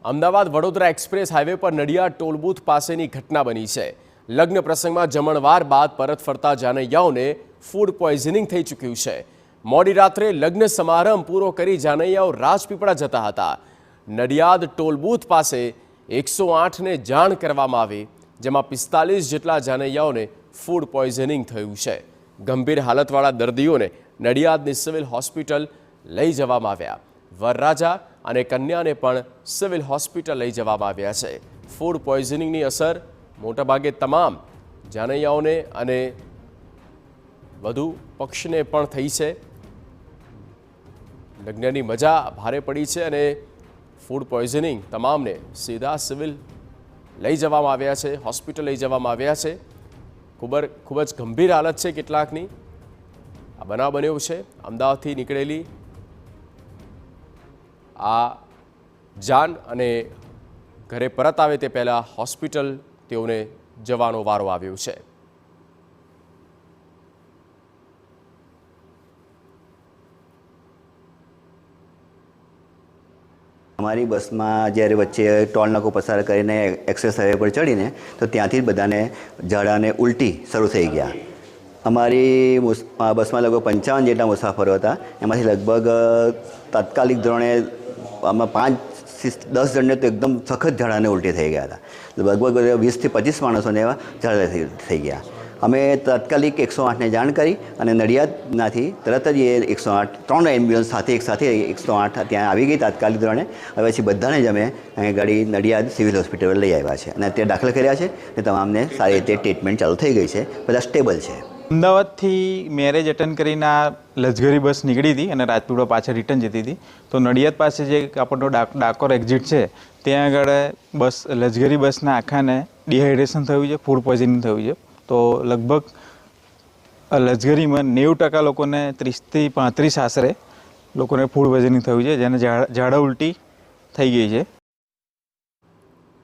Ahmedabad Vadodara express highway પર નડિયાદ ટોલબૂથ પાસેની ઘટના બની છે। લગ્ન પ્રસંગમાં જમણવાર બાદ પરત ફરતા જાનૈયાઓને ફૂડ પોઈઝનિંગ થઈ ચૂક્યું છે। મોડી રાત્રે લગ્ન સમારંભ પૂરો કરી જાનૈયાઓ રાજપીપળા જતા હતા। નડિયાદ ટોલબૂથ પાસે 108ને જાણ કરવામાં આવી, જેમાં 45 જેટલા જાનૈયાઓને ફૂડ પોઈઝનિંગ થયું છે। ગંભીર હાલતવાળા દર્દીઓને નડિયાદની સિવિલ હોસ્પિટલ લઈ જવામાં આવ્યા। વરરાજા અને કન્યાને પણ સિવિલ હોસ્પિટલ લઈ જવામાં આવ્યા છે। ફૂડ પોઈઝનિંગની અસર મોટાભાગે તમામ જાનૈયાઓને અને વધુ પક્ષને પણ થઈ છે। લગ્નની મજા ભારે પડી છે અને ફૂડ પોઈઝનિંગ તમામને સીધા સિવિલ લઈ જવામાં આવ્યા છે, હોસ્પિટલ લઈ જવામાં આવ્યા છે। ખૂબ જ ગંભીર હાલત છે કેટલાકની। આ બનાવ બન્યો છે અમદાવાદથી નીકળેલી આ જાન અને ઘરે પરત આવે તે પહેલાં હોસ્પિટલ તેઓને જવાનો વારો આવ્યો છે। हमारी बस में जयरे बच्चे टोल नाको पसार करीने एक्सप्रेस हाईवे पर चढ़ीने तो त्यांथी ज बधाने झाड़ा ने उल्टी शुरू थई गया। अमारी बस में लगभग 55 जेटला मुसाफरो था। एमांथी लगभग तात्कालिक धोरणे आमां 5-10 जण ने तो एकदम सखत झाड़ा ने उल्टी थई गया था। लगभग 20 થી 25 माणसोने झाड़ा थई गया। અમે તાત્કાલિક 108ને જાણ કરી અને નડિયાદનાથી તરત જ એ 108 3 એમ્બ્યુલન્સ સાથે એકસાથે 108 ત્યાં આવી ગઈ તાત્કાલિક ધોરણે। હવે પછી બધાને જ અમે અહીં ગાડી નડિયાદ સિવિલ હોસ્પિટલ લઈ આવ્યા છે અને અત્યારે દાખલ કર્યા છે અને તમામને સારી રીતે ટ્રીટમેન્ટ ચાલુ થઈ ગઈ છે, બધા સ્ટેબલ છે। અમદાવાદથી મેરેજ અટેન્ડ કરીને આ લક્ઝરી બસ નીકળી હતી અને રાજપીપળા પાછળ રિટર્ન જતી હતી। તો નડિયાદ પાસે જે આપણો ડાકોર એક્ઝિટ છે ત્યાં આગળ બસ લક્ઝરી બસના આખાને ડિહાઇડ્રેશન થયું છે, ફૂડ પોઈઝનિંગ થયું છે। તો લગભગ લક્ઝરીમાં 90% લોકોને 30 થી 35 આશરે લોકોને ફૂડ પોઈઝનિંગ થયું છે, જેને ઝાડા ઉલટી થઈ ગઈ છે।